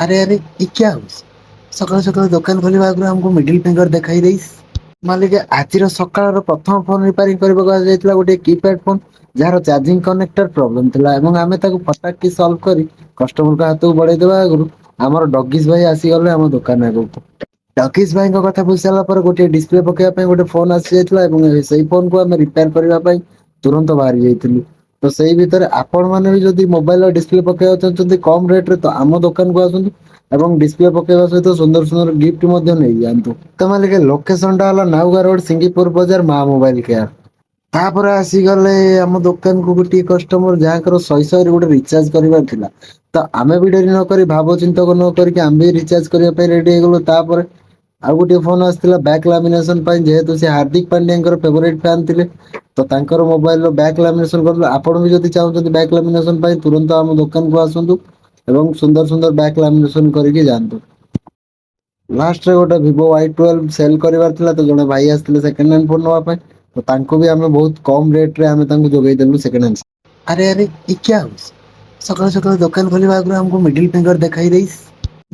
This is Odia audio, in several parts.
अरे अरे ये क्या हुआ? ସକାଳୁ ସକାଳୁ ଦୋକାନ ଖୋଲିବା ଆଗରୁ ଆମକୁ ମିଡିଲ ଫିଙ୍ଗର ଦେଖାଇ ଦେଇସ୍। ମାଲିକ ଆଜିର ସକାଳର ପ୍ରଥମ ଫୋନ ରିପାରିଂ କରିବାକୁ ଯାଇଥିଲା ଗୋଟେ କିପ୍ୟାଡ ଫୋନ ଯାହାର ଚାର୍ଜିଂ କନେକ୍ଟର ପ୍ରୋବ୍ଲେମ ଥିଲା ଏବଂ ଆମେ ତାକୁ ଫଟାକ କି ସଲ୍ଭ କରି କଷ୍ଟମରଙ୍କ ହାତକୁ ବଢେଇଦବା ଆଗରୁ ଆମର ଡଗିସ ଭାଇ ଆସିଗଲେ ଆମ ଦୋକାନ ଆଗକୁ। ଡଗିସ ଭାଇଙ୍କ କଥା ବୁଝି ସାରିଲା ପରେ ଗୋଟେ ଡିସପ୍ଲେ ପକେଇବା ପାଇଁ ଗୋଟେ ଫୋନ ଆସିଯାଇଥିଲା ଏବଂ ସେଇ ଫୋନକୁ ଆମେ ରିପେୟାର କରିବା ପାଇଁ ତୁରନ୍ତ ବାହାରି ଯାଇଥିଲୁ। ତ ସେଇ ଭିତରେ ଆପଣ ମାନେ ବି ଯଦି ମୋବାଇଲ ଡିସପ୍ଲେ ପକେଇବାକୁ ଚାହୁଁଛନ୍ତି କମ ରେଟରେ ତ ଆମ ଦୋକାନକୁ ଆସନ୍ତୁ। ଏବଂ ଡିସପ୍ଲେ ପକେଇବା ସହିତ ସୁନ୍ଦର ସୁନ୍ଦର ଗିଫ୍ଟ ମଧ୍ୟ ନେଇଯାଆନ୍ତୁ। ତ ମାଲିକ ଲୋକେସନ ଟା ହେଲା ନାଉଗା ରୋଡ ସିଙ୍ଗିପୁର ବଜାର ମା ମୋବାଇଲ କେୟାର। ତାପରେ ଆସିଗଲେ ଆମ ଦୋକାନକୁ ଗୋଟିଏ କଷ୍ଟମର ଯାହାଙ୍କର ଶହେ ଗୋଟେ ରିଚାର୍ଜ କରିବାର ଥିଲା। ତ ଆମେ ବି ଡେରି ନକରି ଭାବ ଚିନ୍ତକ ନ କରିକି ଆମେ ବି ରିଚାର୍ଜ କରିବା ପାଇଁ ରେଡି ହେଇଗଲୁ ତାପରେ ଆଉ ଗୋଟେ ଫୋନ ଆସିଥିଲା ବ୍ୟାକ୍ ଲାମିନେସନ ପାଇଁ ଯେହେତୁ ସେ ହାର୍ଦ୍ଦିକ ପାଣ୍ଡ୍ୟାଙ୍କର ଫେଭରେଟ ଫ୍ୟାନ୍ ଥିଲେ। ତ ତାଙ୍କର ମୋବାଇଲ ର ବ୍ୟାକ୍ ଲାମିନେସନ କରିଦେଲୁ ଆପଣ ବି ଯଦି ଚାହୁଁଛନ୍ତି ବ୍ୟାକ୍ ଲାମିନେସନ ପାଇଁ ତୁରନ୍ତ ଆମ ଦୋକାନକୁ ଆସନ୍ତୁ। ଏବଂ ସୁନ୍ଦର ସୁନ୍ଦର ବ୍ୟାକ୍ ଲାମିନେସନ କରିକି ଯାଆନ୍ତୁ। ଲାଷ୍ଟରେ ଗୋଟେ ଭିଭୋ Y12 ସେଲ କରିବାର ଥିଲା ତ ଜଣେ ଭାଇ ଆସିଥିଲେ ସେକେଣ୍ଡ ହ୍ୟାଣ୍ଡ ଫୋନ ନବା ପାଇଁ। ତ ତାଙ୍କୁ ବି ଆମେ ବହୁତ କମ ରେଟ ରେ ଆମେ ତାଙ୍କୁ ଯୋଗେଇଦେଲୁ ସେକେଣ୍ଡ ହ୍ୟାଣ୍ଡ। ଆରେ ଆରେ ୟେ କ୍ୟା ହୁଆ? ସକାଳୁ ସକାଳୁ ଦୋକାନ ଖୋଲିବା ଆଗରୁ ଆମକୁ ମିଡିଲ ଫିଙ୍ଗର ଦେଖାଇ ଦେଇସ୍।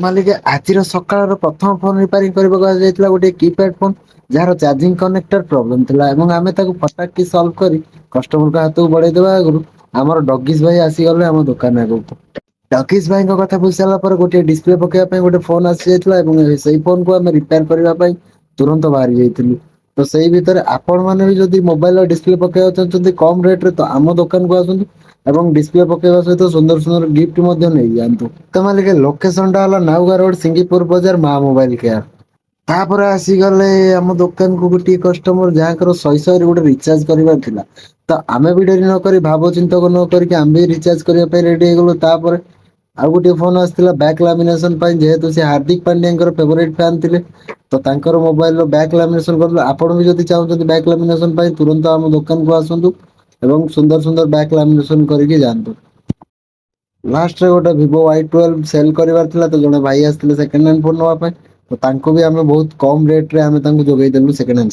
ମାଲିକ ଆଜିର ସକାଳର ପ୍ରଥମ ଫୋନ ରିପାରିଂ କରିବାକୁ ଯାଇଥିଲା ଗୋଟେ କିପ୍ୟାଡ ଫୋନ ଯାହାର ଚାର୍ଜିଂ କନେକ୍ଟର ପ୍ରୋବ୍ଲେମ ଥିଲା ଏବଂ ଆମେ ତାକୁ ଫଟାକ କି ସଲ୍ଭ କରି କଷ୍ଟମରଙ୍କ ହାତକୁ ବଢେଇଦବା ଆଗରୁ ଆମର ଡଗିସ ଭାଇ ଆସିଗଲେ ଆମ ଦୋକାନ ଆଗକୁ। ଡଗିସ ଭାଇଙ୍କ କଥା ବୁଝି ସାରିଲା ପରେ ଗୋଟେ ଡିସପ୍ଲେ ପକେଇବା ପାଇଁ ଗୋଟେ ଫୋନ ଆସିଯାଇଥିଲା ଏବଂ ସେଇ ଫୋନକୁ ଆମେ ରିପେୟାର କରିବା ପାଇଁ ତୁରନ୍ତ ବାହାରି ଯାଇଥିଲୁ। ତ ସେଇ ଭିତରେ ଆପଣ ମାନେ ବି ଯଦି ମୋବାଇଲ ଡିସପ୍ଲେ ପକେଇବାକୁ ଚାହୁଁଛନ୍ତି କମ ରେଟରେ ତ ଆମ ଦୋକାନକୁ ଆସନ୍ତୁ। ଏବଂ ଡିସପ୍ଲେ ପକେଇବା ସହିତ ସୁନ୍ଦର ସୁନ୍ଦର ଗିଫ୍ଟ ମଧ୍ୟ ନେଇଯାଆନ୍ତୁ। ତ ମାଲିକ ଲୋକେସନ ଟା ହେଲା ନାଉଗା ରୋଡ ସିଙ୍ଗିପୁର ବଜାର ମା ମୋବାଇଲ କେୟାର। ତାପରେ ଆସିଗଲେ ଆମ ଦୋକାନକୁ ଗୋଟିଏ କଷ୍ଟମର ଯାହାଙ୍କର ଶହେ ଗୋଟେ ରିଚାର୍ଜ କରିବାର ଥିଲା। ତ ଆମେ ବି ଡେରି ନକରି ଭାବ ଚିନ୍ତକ ନ କରିକି ଆମେ ବି ରିଚାର୍ଜ କରିବା ପାଇଁ ରେଡି ହେଇଗଲୁ ତାପରେ ଆଉ ଗୋଟେ ଫୋନ ଆସିଥିଲା ବ୍ୟାକ୍ ଲାମିନେସନ ପାଇଁ ଯେହେତୁ ସେ ହାର୍ଦ୍ଦିକ ପାଣ୍ଡ୍ୟାଙ୍କର ଫେଭରେଟ ଫ୍ୟାନ୍ ଥିଲେ। ତ ତାଙ୍କର ମୋବାଇଲ ର ବ୍ୟାକ୍ ଲାମିନେସନ କରିଦେଲୁ ଆପଣ ବି ଯଦି ଚାହୁଁଛନ୍ତି ବ୍ୟାକ୍ ଲାମିନେସନ ପାଇଁ ତୁରନ୍ତ ଆମ ଦୋକାନକୁ ଆସନ୍ତୁ। ଏବଂ ସୁନ୍ଦର ସୁନ୍ଦର ବ୍ୟାକ୍ ଲାମିନେସନ କରିକି ଯାଆନ୍ତୁ। ଲାଷ୍ଟରେ ଗୋଟେ ଭିଭୋ Y12 ସେଲ କରିବାର ଥିଲା ତ ଜଣେ ଭାଇ ଆସିଥିଲେ ସେକେଣ୍ଡ ହ୍ୟାଣ୍ଡ ଫୋନ ନବା ପାଇଁ। ତ ତାଙ୍କୁ ବି ଆମେ ବହୁତ କମ ରେଟ ରେ ଆମେ ତାଙ୍କୁ ଯୋଗେଇଦେଲୁ ସେକେଣ୍ଡ ହ୍ୟାଣ୍ଡ।